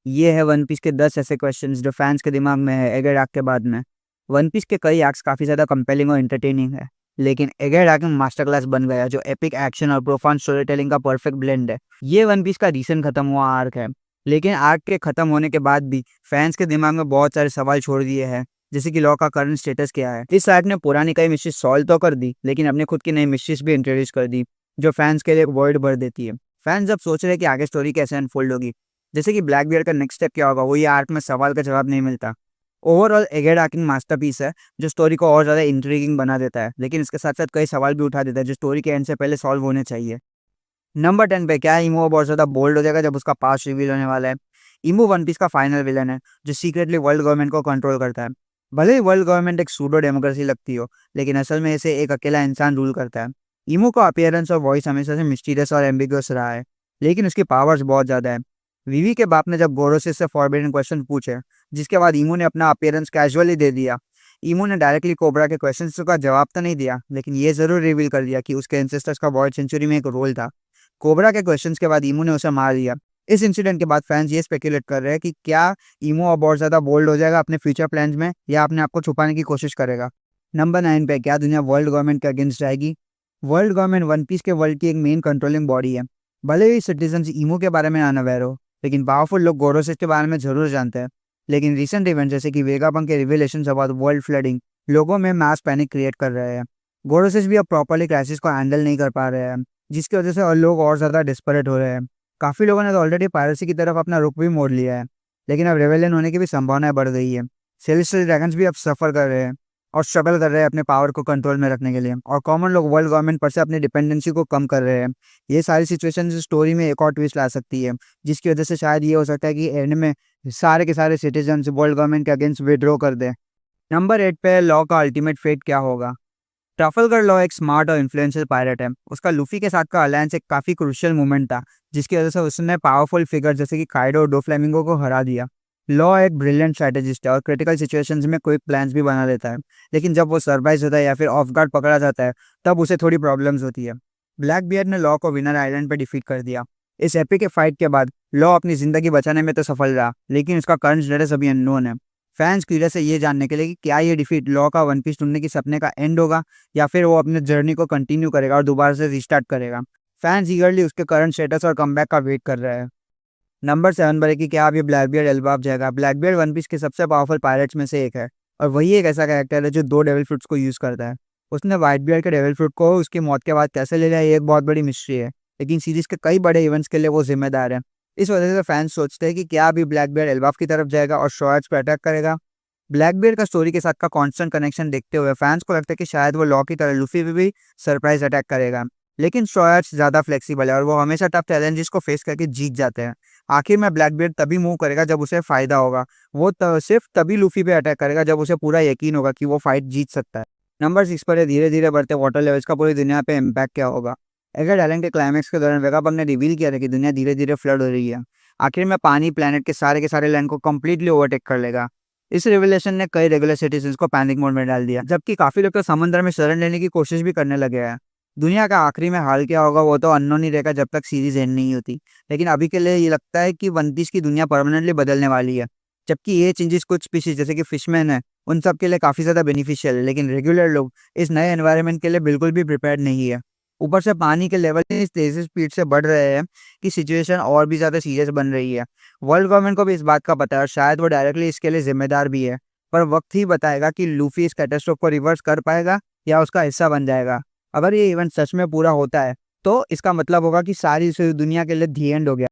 ये है one piece के 10 ऐसे क्वेश्चंस जो फैंस के दिमाग में है एगर आर्क के बाद में। वन पीस के कई आर्क्स काफ़ी ज़्यादा कंपेलिंग और एंटरटेनिंग है, लेकिन एगर आर्क में मास्टर क्लास बन गया जो एपिक एक्शन और प्रोफाउंड स्टोरी टेलिंग का परफेक्ट ब्लेंड है। ये वन पीस का रिसेंट खत्म हुआ आर्क है, लेकिन आर्क के खत्म होने के बाद भी फैंस के दिमाग में बहुत सारे सवाल छोड़ दिए हैं, जैसे कि लॉ का करंट स्टेटस क्या है। इस आर्क ने पुरानी कई मिस्ट्रीज सॉल्व तो कर दी, लेकिन अपने खुद की नई मिस्ट्रीज भी इंट्रोड्यूस कर दी, जो फैंस के लिए एक वर्ल्ड भर देती है। फैंस अब सोच रहे हैं कि आगे स्टोरी कैसे अनफोल्ड होगी, जैसे कि ब्लैक बियर का नेक्स्ट स्टेप क्या होगा, वो ये आर्क में सवाल का जवाब नहीं मिलता। ओवरऑल एगेड आर्किंग मास्टरपीस है, जो स्टोरी को और ज़्यादा इंट्रीगिंग बना देता है, लेकिन इसके साथ साथ कई सवाल भी उठा देता है जो स्टोरी के एंड से पहले सॉल्व होने चाहिए। नंबर 10 पे क्या है, इमो बहुत ज़्यादा बोल्ड हो जाएगा जब उसका पास्ट रिवील होने वाला है। इमो वन पीस का फाइनल विलन है, जो सीक्रेटली वर्ल्ड गवर्नमेंट को कंट्रोल करता है। भले ही वर्ल्ड गवर्नमेंट एक सूडो डेमोक्रेसी लगती हो, लेकिन असल में इसे एक अकेला इंसान रूल करता है। इमो का अपीयरेंस और वॉइस हमेशा से मिस्टीरियस और एम्बिगुअस रहा है, लेकिन उसकी पावर्स बहुत ज़्यादा है। विवी के बाप ने जब गोरोसिस से फॉरबिडन क्वेश्चन पूछे, जिसके बाद इमो ने अपना अपीयरेंस कैजुअली दे दिया। इमो ने डायरेक्टली कोबरा के क्वेश्चंस का जवाब तो नहीं दिया, लेकिन ये जरूर रिवील कर दिया कि उसके एंसेस्टर्स का वर्ल्ड सेंचुरी में एक रोल था। कोबरा के क्वेश्चंस के बाद इमो ने उसे मार दिया। इस इंसिडेंट के बाद फैंस ये स्पेकुलेट कर रहे हैं कि क्या इमो अब और ज़्यादा बोल्ड हो जाएगा अपने फ्यूचर प्लान्स में, या अपने आप को छुपाने की कोशिश करेगा। नंबर 9 पे क्या दुनिया वर्ल्ड गवर्नमेंट के अगेंस्ट जाएगी। वर्ल्ड गवर्नमेंट वन पीस के वर्ल्ड की एक मेन कंट्रोलिंग बॉडी है। भले ही सिटीजन इमो के बारे में अनअवेयर हो, लेकिन पावरफुल लोग गोरोसिस के बारे में जरूर जानते हैं। लेकिन रिसेंट इवेंट जैसे कि वेगापंक के रिविलेशन अबाउट वर्ल्ड फ्लडिंग लोगों में मास पैनिक क्रिएट कर रहे हैं। गोरोसिस भी अब प्रॉपरली क्राइसिस को हैंडल नहीं कर पा रहे हैं, जिसकी वजह से और लोग और ज़्यादा डिस्परेट हो रहे हैं। काफ़ी लोगों ने तो ऑलरेडी पायरेसी की तरफ अपना रुख भी मोड़ लिया है, लेकिन अब रेवेलियन होने की भी संभावना बढ़ गई है। सेलेस्टियल ड्रैगन्स भी अब सफ़र कर रहे हैं और स्ट्रगल कर रहे हैं अपने पावर को कंट्रोल में रखने के लिए, और कॉमन लोग वर्ल्ड गवर्नमेंट पर से अपनी डिपेंडेंसी को कम कर रहे हैं। ये सारी सिचुएशन स्टोरी में एक और ट्विस्ट ला सकती है, जिसकी वजह से शायद ये हो सकता है कि एंड में सारे के सारे सिटीजन वर्ल्ड गवर्नमेंट के अगेंस्ट विड्रॉ कर दें। नंबर 8 पे लॉ का अल्टीमेट फेट क्या होगा। ट्रफलगर लॉ एक स्मार्ट और इन्फ्लुएंशियल पायलट है। उसका लूफी के साथ का अलायंस एक काफ़ी क्रूशियल मूवमेंट था, जिसकी वजह से उसने पावरफुल फिगर जैसे कि काइडो और डोफ्लेमिंगो को हरा दिया। लॉ एक ब्रिलियंट स्ट्रैटेजिस्ट है और क्रिटिकल सिचुएशंस में क्विक प्लान्स भी बना लेता है, लेकिन जब वो सरप्राइज होता है या फिर ऑफ गार्ड पकड़ा जाता है, तब उसे थोड़ी प्रॉब्लम्स होती है। ब्लैक बियर ने लॉ को विनर आइलैंड पर डिफीट कर दिया। इस एपिक के फाइट के बाद लॉ अपनी जिंदगी बचाने में तो सफल रहा, लेकिन उसका करंट स्टेटस अभी अननोन है। फैंस क्यूरियस है ये जानने के लिए कि क्या ये डिफीट लॉ का वन पीस ढूंढने की सपने का एंड होगा, या फिर वो अपने जर्नी को कंटिन्यू करेगा और दोबारा से रिस्टार्ट करेगा। फैंस ईगरली उसके करंट स्टेटस और कमबैक का वेट कर रहे हैं। नंबर 7 पर कि क्या अब ये ब्लैकबियर्ड एल्बाफ जाएगा। ब्लैकबियर्ड वन पीस के सबसे पावरफुल पायरेट्स में से एक है, और वही एक ऐसा कैरेक्टर है जो दो डेविल फ्रूट्स को यूज़ करता है। उसने व्हाइट बियर के डेविल फ्रूट को उसकी मौत के बाद कैसे ले लिया, ये एक बहुत बड़ी मिस्ट्री है, लेकिन सीरीज के कई बड़े इवेंट्स के लिए वो जिम्मेदार है। इस वजह से फैंस सोचते हैं कि क्या अभी ब्लैकबियर्ड एल्बाफ की तरफ जाएगा और शॉर्ट्स पर अटैक करेगा। ब्लैकबियर्ड का स्टोरी के साथ का कांस्टेंट कनेक्शन देखते हुए फैंस को लगता है कि शायद वो लॉ की तरह लूफी भी सरप्राइज अटैक करेगा। लेकिन शॉयर्स ज़्यादा फ्लेक्सिबल है और वो हमेशा टफ चैलेंजेस को फेस करके जीत जाते हैं। आखिर में ब्लैकबियर्ड तभी मूव करेगा जब उसे फ़ायदा होगा। वो सिर्फ तभी लूफी पे अटैक करेगा जब उसे पूरा यकीन होगा कि वो फाइट जीत सकता है। नंबर 6 पर धीरे धीरे बढ़ते वाटर लेवल्स का पूरी दुनिया पे इम्पैक्ट क्या होगा। एगर डायलैंड के क्लाइमैक्स के दौरान वेगापंक ने रिवील किया था कि दुनिया धीरे धीरे फ्लड हो रही है। आखिर में पानी प्लेनेट के सारे लैंड को कम्प्लीटली ओवरटेक कर लेगा। इस रिविलेशन ने कई रेगुलर सिटीजन्स को पैनिक मोड में डाल दिया, जबकि काफी लोग तो समुद्र में शरण लेने की कोशिश भी करने लगे हैं। दुनिया का आखिरी में हाल क्या होगा वो तो अननोन ही रहेगा जब तक सीरीज एंड नहीं होती, लेकिन अभी के लिए ये लगता है कि वन पीस की दुनिया परमानेंटली बदलने वाली है। जबकि ये चेंजेस कुछ स्पीशीज जैसे कि फिशमैन है, उन सब के लिए काफ़ी ज़्यादा बेनिफिशियल है, लेकिन रेगुलर लोग इस नए एनवायरनमेंट के लिए बिल्कुल भी प्रिपेयर्ड नहीं है। ऊपर से पानी के लेवल इस तेज़ी स्पीड से बढ़ रहे हैं कि सिचुएशन और भी ज़्यादा सीरियस बन रही है। वर्ल्ड गवर्नमेंट को भी इस बात का पता है और शायद वो डायरेक्टली इसके लिए जिम्मेदार भी है, पर वक्त ही बताएगा कि लूफी इस कैटास्ट्रोफ को रिवर्स कर पाएगा या उसका हिस्सा बन जाएगा। अगर ये इवेंट सच में पूरा होता है, तो इसका मतलब होगा कि सारी इस दुनिया के लिए दी एंड हो गया।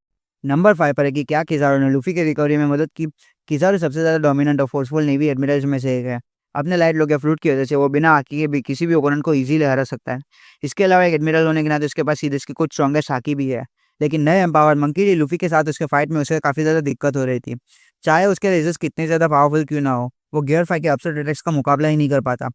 नंबर 5 पर है कि क्या किज़ारू ने लूफी की रिकवरी में मदद की। किज़ारू सबसे ज़्यादा डोमिनेंट और फोर्सफुल नेवी एडमिरल्स में से एक है। अपने लाइट लोग या फ्रूट की वजह से वो बिना हाकी के भी किसी भी ओपोनेंट को इजीली हरा सकता है। इसके अलावा एक एडमिरल होने के नाते उसके पास सीरीज की कुछ स्ट्रॉन्गेस्ट हाकी भी है। लेकिन नए एम्पावर मंकी डी लूफी के साथ उसके फाइट में उसे काफ़ी ज़्यादा दिक्कत हो रही थी। चाहे उसके रेजर्स कितने ज़्यादा पावरफुल क्यों ना हो, वो गियर फाइव के अपसेट अटैक्स का मुकाबला ही नहीं कर पाता।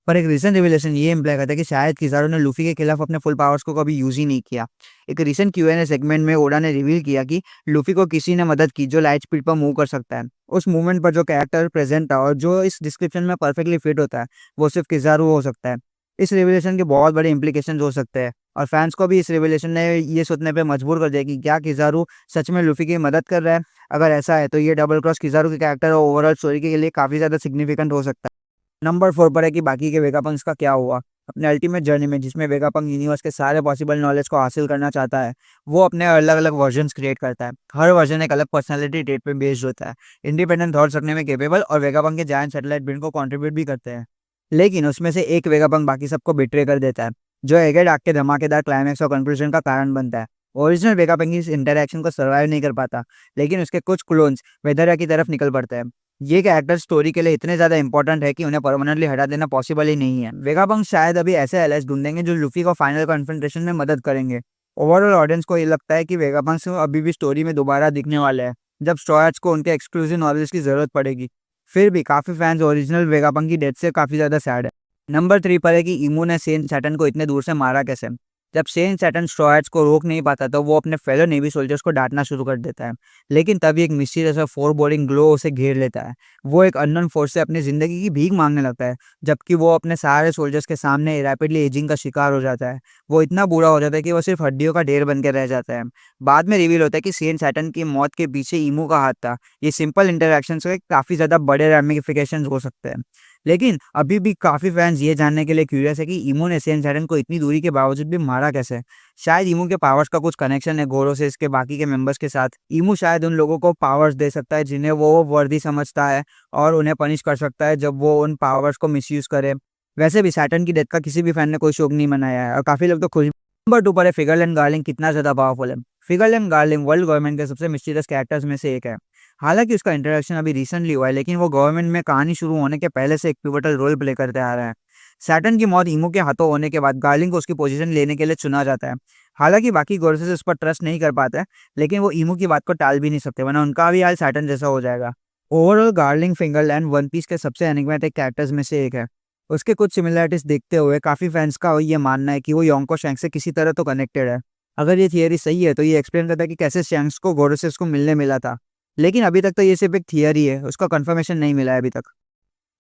पर एक रीसेंट रिविलेशन ये इम्प्लाई करता है कि शायद किज़ारू ने लूफी के खिलाफ अपने फुल पावर्स को कभी यूज़ ही नहीं किया। एक रीसेंट क्यूएनए सेगमेंट में ओडा ने रिवील किया कि लूफी को किसी ने मदद की जो लाइट स्पीड पर मूव कर सकता है। उस मूवमेंट पर जो कैरेक्टर प्रेजेंट था और जो इस डिस्क्रिप्शन में परफेक्टली फिट होता है, वो सिर्फ किज़ारू हो सकता है। इस रिविलेशन के बहुत बड़े इंप्लीकेशंस हो सकते हैं और फैंस को भी इस रिवलेशन ने ये सोचने पे मजबूर कर दिया कि क्या किज़ारू सच में लूफी की मदद कर रहा है। अगर ऐसा है तो ये डबल क्रॉस किज़ारू के कैरेक्टर और ओवरऑल स्टोरी के लिए काफ़ी ज़्यादा सिग्निफिकेंट हो सकता है। नंबर 4 पर है कि बाकी के वेगापंक्स का क्या हुआ। अपने अल्टीमेट जर्नी में जिसमें वेगापंक यूनिवर्स के सारे पॉसिबल नॉलेज को हासिल करना चाहता है, वो अपने अलग-अलग वर्जन्स क्रिएट करता है। हर वर्जन एक अलग पर्सनैलिटी ट्रेट पे बेस्ड होता है, इंडिपेंडेंट थॉट्स रखने में कैपेबल और वेगापंक के जायंट सैटेलाइट ब्रेन को कंट्रीब्यूट भी करते हैं। लेकिन उसमें से एक वेगापंक बाकी सबको बिट्रे कर देता है, जो एगेड आर्क के धमाकेदार क्लाइमैक्स और कंक्लूजन का कारण बनता है। ओरिजिनल वेगापंक इस इंटरैक्शन को सर्वाइव नहीं कर पाता, लेकिन उसके कुछ क्लोन्स वेदरिया की तरफ निकल पड़ते हैं। ये कैरेक्टर स्टोरी के लिए इतने ज़्यादा इंपॉर्टेंट है कि उन्हें परमानेंटली हटा देना पॉसिबल ही नहीं है। वेगापंक शायद अभी ऐसे एलाइज ढूंढेंगे जो लूफी को फाइनल कन्फ्रंटेशन में मदद करेंगे। ओवरऑल ऑडियंस को ये लगता है कि वेगापंक अभी भी स्टोरी में दोबारा दिखने वाले हैं, जब स्ट्रॉयर्स को उनके एक्सक्लूसिव नॉलेज की ज़रूरत पड़ेगी। फिर भी काफ़ी फैंस ओरिजिनल वेगापंक की डेथ से काफ़ी ज़्यादा सैड है। नंबर 3 पर है कि इमू ने सेन सैटर्न को इतने दूर से मारा कैसे। जब सेन सैटर्न स्ट्रॉयर्स को रोक नहीं पाता तो वो अपने फेलो नेवी सोल्जर्स को डांटना शुरू कर देता है। लेकिन तभी एक मिस्टीरियस और फोर बोरिंग ग्लो उसे घेर लेता है। वो एक अननोन फोर्स से अपनी जिंदगी की भीख मांगने लगता है, जबकि वो अपने सारे सोल्जर्स के सामने रैपिडली एजिंग का शिकार हो जाता है। वो इतना बुरा हो जाता है कि वो सिर्फ हड्डियों का ढेर बन के रह जाता है। बाद में रिवील होता है कि सेन सैटर्न की मौत के पीछे इमू का हाथ था। ये सिंपल इंटरेक्शन से काफ़ी ज़्यादा बड़े रैमिफिकेशंस हो सकते हैं। लेकिन अभी भी काफ़ी फैंस ये जानने के लिए क्यूरियस है कि इमू ने सेन सैटर्न को इतनी दूरी के बावजूद भी मारा कैसे। शायद इमू के पावर्स का कुछ कनेक्शन है गोरो से इसके बाकी के मेंबर्स के साथ। इमू शायद उन लोगों को पावर्स दे सकता है जिन्हें वो वर्दी समझता है, और उन्हें पनिश कर सकता है जब वो उन पावर्स को मिसयूज करे। वैसे भी सैटर्न की डेथ का किसी भी फैन ने कोई शौक नहीं मनाया है और काफ़ी लोग तो खुश। नंबर 2 पर है फिगरलैंड गार्लिंग कितना ज़्यादा पावरफुल है। फिगरलैंड गार्लिंग वर्ल्ड गवर्नमेंट के सबसे मिस्टीरियस कैरेक्टर्स में से एक है। हालांकि उसका इंट्रोडक्शन अभी रिसेंटली हुआ है, लेकिन वो गवर्नमेंट में कहानी शुरू होने के पहले से एक पिवटल रोल प्ले करते आ रहा है। सैटर्न की मौत इमू के हाथों होने के बाद गार्लिंग को उसकी पोजीशन लेने के लिए चुना जाता है। हालांकि बाकी गोरसेस उस पर ट्रस्ट नहीं कर पाते हैं, लेकिन वो इमू की बात को टाल भी नहीं सकते, वरना उनका भी हाल सैटर्न जैसा हो जाएगा। ओवरऑल गार्लिंग फिंगरलैंड वन पीस के सबसे एनिग्मेटिक कैरेक्टर्स में से एक है। उसके कुछ सिमिलरिटीज देखते हुए काफ़ी फैंस का ये मानना है कि वो योंको शैंक्स से किसी तरह तो कनेक्टेड है। अगर ये थियरी सही है तो ये एक्सप्लेन करता है कि कैसे शैंक्स को गोरसेस को मिलने मिला था। लेकिन अभी तक तो ये सिर्फ एक थियरी है, उसका कंफर्मेशन नहीं मिला है अभी तक।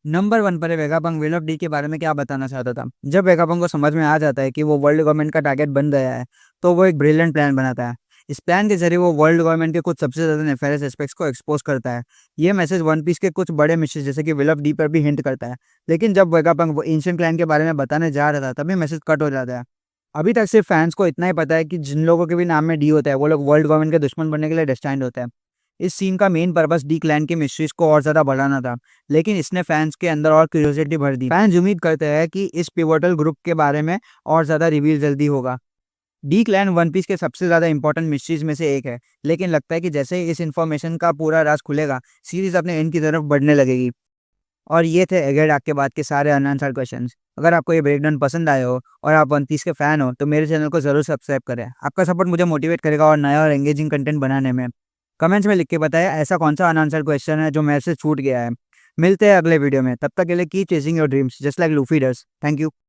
नंबर 1 पर है वेगापंक विल ऑफ डी के बारे में क्या बताना चाहता था। जब वेगापंक को समझ में आ जाता है कि वो वर्ल्ड गवर्नमेंट का टारगेट बन गया है, तो वो एक ब्रिलियंट प्लान बनाता है। इस प्लान के जरिए वो वर्ल्ड गवर्नमेंट के कुछ सबसे ज़्यादा नेफेरियस एस्पेक्ट्स को एक्सपोज करता है। ये मैसेज वन पीस के कुछ बड़े मिशन जैसे कि विल ऑफ डी पर भी हिंट करता है। लेकिन जब वेगापंक वो एंशिएंट प्लान के बारे में बताने जा रहा था, तभी मैसेज कट हो जाता है। अभी तक सिर्फ फैंस को इतना ही पता है कि जिन लोगों के भी नाम में डी होता है, वो लोग वर्ल्ड गवर्नमेंट के दुश्मन बनने के लिए डेस्टाइंड होते हैं। इस सीन का मेन पर्पस डी क्लैन की मिस्ट्रीज को और ज़्यादा बढ़ाना था, लेकिन इसने फैंस के अंदर और क्यूरियोसिटी भर दी। फैंस उम्मीद करते हैं कि इस पिवोटल ग्रुप के बारे में और ज़्यादा रिवील जल्दी होगा। डी क्लैन वन पीस के सबसे ज़्यादा इंपॉर्टेंट मिस्ट्रीज में से एक है, लेकिन लगता है कि जैसे ही इस इन्फॉर्मेशन का पूरा राज खुलेगा, सीरीज अपने एंड की तरफ बढ़ने लगेगी। और ये थे एगेड आर्क के बाद के सारे अनआंसर्ड क्वेश्चंस। अगर आपको ये ब्रेकडाउन पसंद आए हो और आप वन पीस के फैन हो, तो मेरे चैनल को ज़रूर सब्सक्राइब करें। आपका सपोर्ट मुझे मोटिवेट करेगा और नया और एंगेजिंग कंटेंट बनाने में। कमेंट्स में लिख के बताएं ऐसा कौन सा अनआंसर्ड क्वेश्चन है जो मेरे से छूट गया है। मिलते हैं अगले वीडियो में, तब तक के लिए keep chasing your dreams just like Luffy does. Thank you.